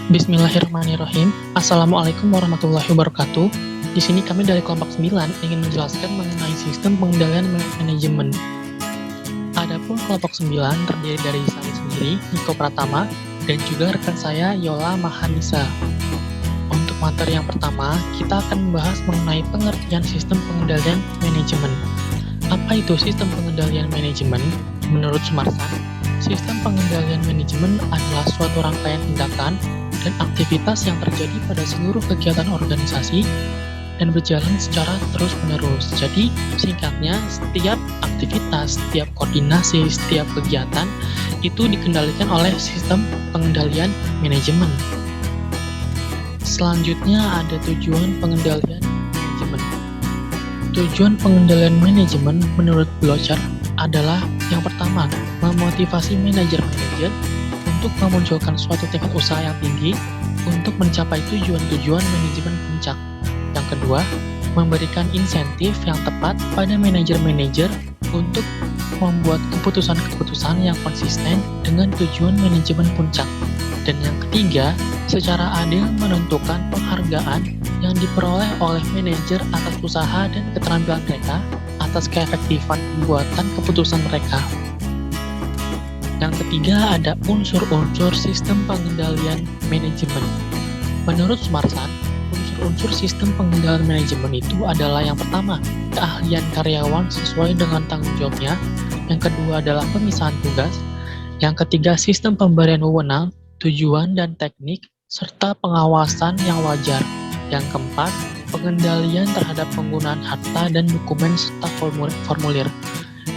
Bismillahirrahmanirrahim. Assalamualaikum warahmatullahi wabarakatuh. Di sini kami dari kelompok 9 ingin menjelaskan mengenai sistem pengendalian manajemen. Adapun kelompok 9 terdiri dari saya sendiri, Niko Pratama, dan juga rekan saya, Yola Mahanisa. Untuk materi yang pertama, kita akan membahas mengenai pengertian sistem pengendalian manajemen. Apa itu sistem pengendalian manajemen? Menurut Sumarsan, sistem pengendalian manajemen adalah suatu rangkaian tindakan dan aktivitas yang terjadi pada seluruh kegiatan organisasi dan berjalan secara terus-menerus. Jadi, singkatnya, setiap aktivitas, setiap koordinasi, setiap kegiatan itu dikendalikan oleh sistem pengendalian manajemen. Selanjutnya ada tujuan pengendalian manajemen. Tujuan pengendalian manajemen menurut Blocher adalah yang pertama, memotivasi manajer-manajer untuk memunculkan suatu tingkat usaha yang tinggi untuk mencapai tujuan-tujuan manajemen puncak. Yang kedua, memberikan insentif yang tepat pada manajer-manajer untuk membuat keputusan-keputusan yang konsisten dengan tujuan manajemen puncak. Dan yang ketiga, secara adil menentukan penghargaan yang diperoleh oleh manajer atas usaha dan keterampilan mereka atas keefektifan pembuatan keputusan mereka. Yang ketiga ada unsur-unsur sistem pengendalian manajemen. Menurut Sumarsan, unsur-unsur sistem pengendalian manajemen itu adalah yang pertama, keahlian karyawan sesuai dengan tanggung jawabnya. Yang kedua adalah pemisahan tugas. Yang ketiga, sistem pemberian wewenang, tujuan dan teknik, serta pengawasan yang wajar. Yang keempat, pengendalian terhadap penggunaan harta dan dokumen serta formulir.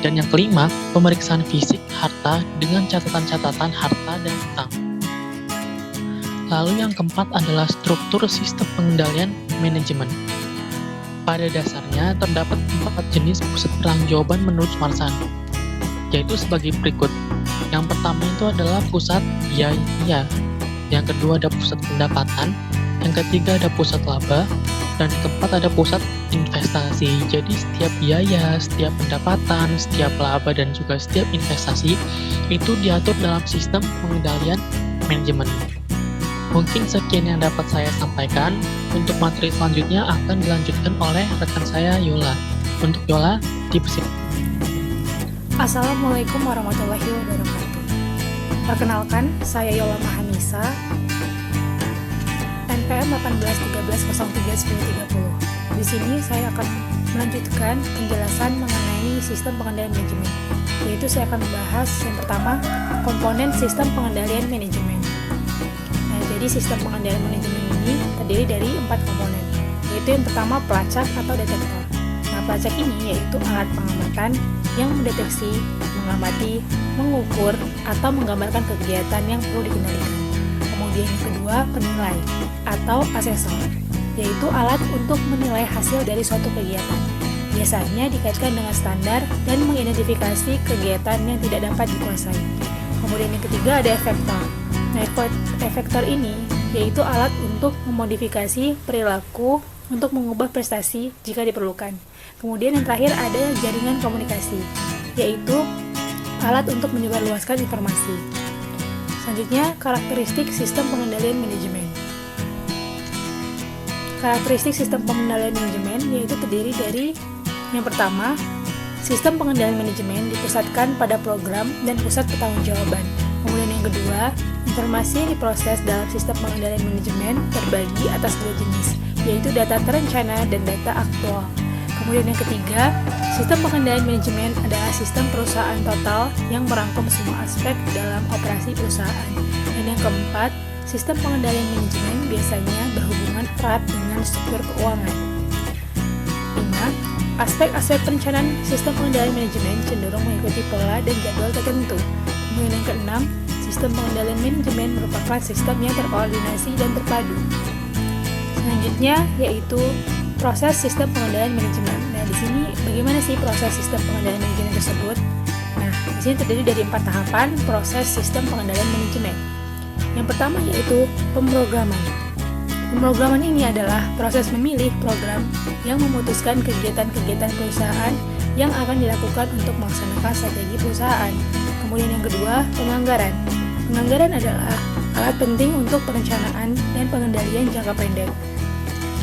Dan yang kelima, pemeriksaan fisik harta dengan catatan-catatan harta dan utang. Lalu yang keempat adalah struktur sistem pengendalian manajemen. Pada dasarnya terdapat 4 jenis pusat pertanggungjawaban menurut Sumarsan, yaitu sebagai berikut. Yang pertama itu adalah pusat biaya, yang kedua ada pusat pendapatan, yang ketiga ada pusat laba, dan keempat ada pusat investasi. Jadi setiap biaya, setiap pendapatan, setiap laba, dan juga setiap investasi itu diatur dalam sistem pengendalian manajemen. Mungkin sekian yang dapat saya sampaikan. Untuk materi selanjutnya akan dilanjutkan oleh rekan saya Yola. Untuk Yola, dipersilakan. Assalamualaikum warahmatullahi wabarakatuh. Perkenalkan, saya Yola Mahanisa, NPM 1813031030. Di sini saya akan melanjutkan penjelasan mengenai sistem pengendalian manajemen, yaitu saya akan membahas yang pertama, komponen sistem pengendalian manajemen. Nah, jadi sistem pengendalian manajemen ini terdiri dari 4 komponen, yaitu yang pertama pelacak atau detektor. Nah, pelacak ini yaitu alat pengamatan yang mendeteksi, mengamati, mengukur, atau menggambarkan kegiatan yang perlu dikendalikan. Kemudian yang kedua, penilai atau asesor, yaitu alat untuk menilai hasil dari suatu kegiatan. Biasanya dikaitkan dengan standar dan mengidentifikasi kegiatan yang tidak dapat dikuasai. Kemudian yang ketiga ada efektor. Nah, efektor ini yaitu alat untuk memodifikasi perilaku untuk mengubah prestasi jika diperlukan. Kemudian yang terakhir ada jaringan komunikasi, yaitu alat untuk menyebarluaskan informasi. Selanjutnya, karakteristik sistem pengendalian manajemen. Karakteristik sistem pengendalian manajemen yaitu terdiri dari yang pertama, sistem pengendalian manajemen dipusatkan pada program dan pusat pertanggungjawaban. Kemudian yang kedua, informasi yang diproses dalam sistem pengendalian manajemen terbagi atas 2 jenis, yaitu data terencana dan data aktual. Kemudian yang ketiga, sistem pengendalian manajemen adalah sistem perusahaan total yang merangkum semua aspek dalam operasi perusahaan. Dan yang keempat, sistem pengendalian manajemen biasanya berhubungan erat dengan struktur keuangan. 5. Aspek-aspek perencanaan sistem pengendalian manajemen cenderung mengikuti pola dan jadwal tertentu. Kemudian yang keenam, sistem pengendalian manajemen merupakan sistem yang terkoordinasi dan terpadu. Selanjutnya yaitu proses sistem pengendalian manajemen. Nah, di sini bagaimana sih proses sistem pengendalian manajemen tersebut? Nah, di sini terdiri dari 4 tahapan proses sistem pengendalian manajemen. Yang pertama yaitu pemrograman. Pemrograman ini adalah proses memilih program yang memutuskan kegiatan-kegiatan perusahaan yang akan dilakukan untuk melaksanakan strategi perusahaan. Kemudian yang kedua, penganggaran. Penganggaran adalah alat penting untuk perencanaan dan pengendalian jangka pendek.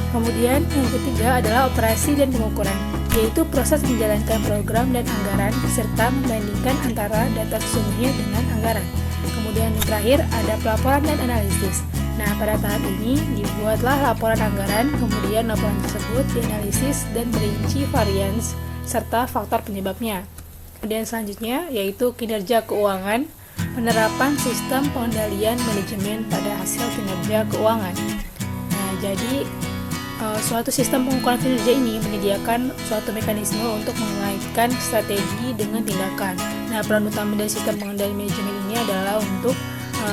Kemudian yang ketiga adalah operasi dan pengukuran, yaitu proses menjalankan program dan anggaran serta membandingkan antara data sesungguhnya dengan anggaran. Kemudian yang terakhir ada pelaporan dan analisis. Nah, pada tahap ini dibuatlah laporan anggaran, kemudian laporan tersebut dianalisis dan berinci varians serta faktor penyebabnya. Kemudian selanjutnya yaitu kinerja keuangan, penerapan sistem pengendalian manajemen pada hasil kinerja keuangan. Nah, jadi suatu sistem pengukuran kinerja ini menyediakan suatu mekanisme untuk mengaitkan strategi dengan tindakan. Nah, peran utama dari sistem pengendalian manajemen ini adalah untuk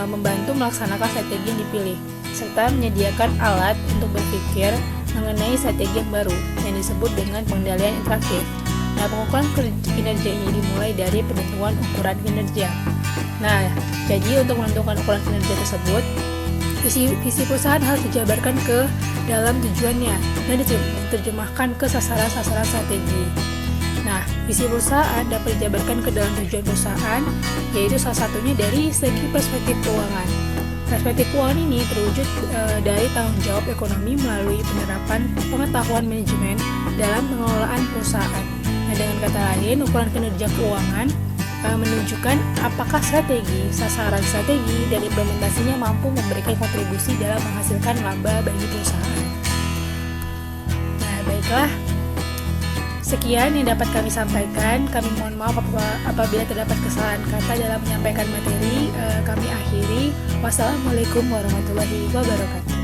membantu melaksanakan strategi yang dipilih, serta menyediakan alat untuk berpikir mengenai strategi yang baru yang disebut dengan pengendalian interaktif. Nah, pengukuran kinerja ini dimulai dari penentuan ukuran kinerja. Nah, jadi untuk menentukan ukuran kinerja tersebut, visi perusahaan harus dijabarkan ke dalam tujuannya dan diterjemahkan ke sasaran-sasaran strategi. Nah, visi perusahaan dapat dijabarkan ke dalam tujuan perusahaan, yaitu salah satunya dari segi perspektif keuangan. Perspektif keuangan ini terwujud dari tanggung jawab ekonomi melalui penerapan pengetahuan manajemen dalam pengelolaan perusahaan. Nah, dengan kata lain, ukuran kinerja keuangan menunjukkan apakah strategi, sasaran strategi, dan implementasinya mampu memberikan kontribusi dalam menghasilkan laba bagi perusahaan. Nah, baiklah. Sekian yang dapat kami sampaikan. Kami mohon maaf apabila terdapat kesalahan kata dalam menyampaikan materi. Kami akhiri. Wassalamualaikum warahmatullahi wabarakatuh.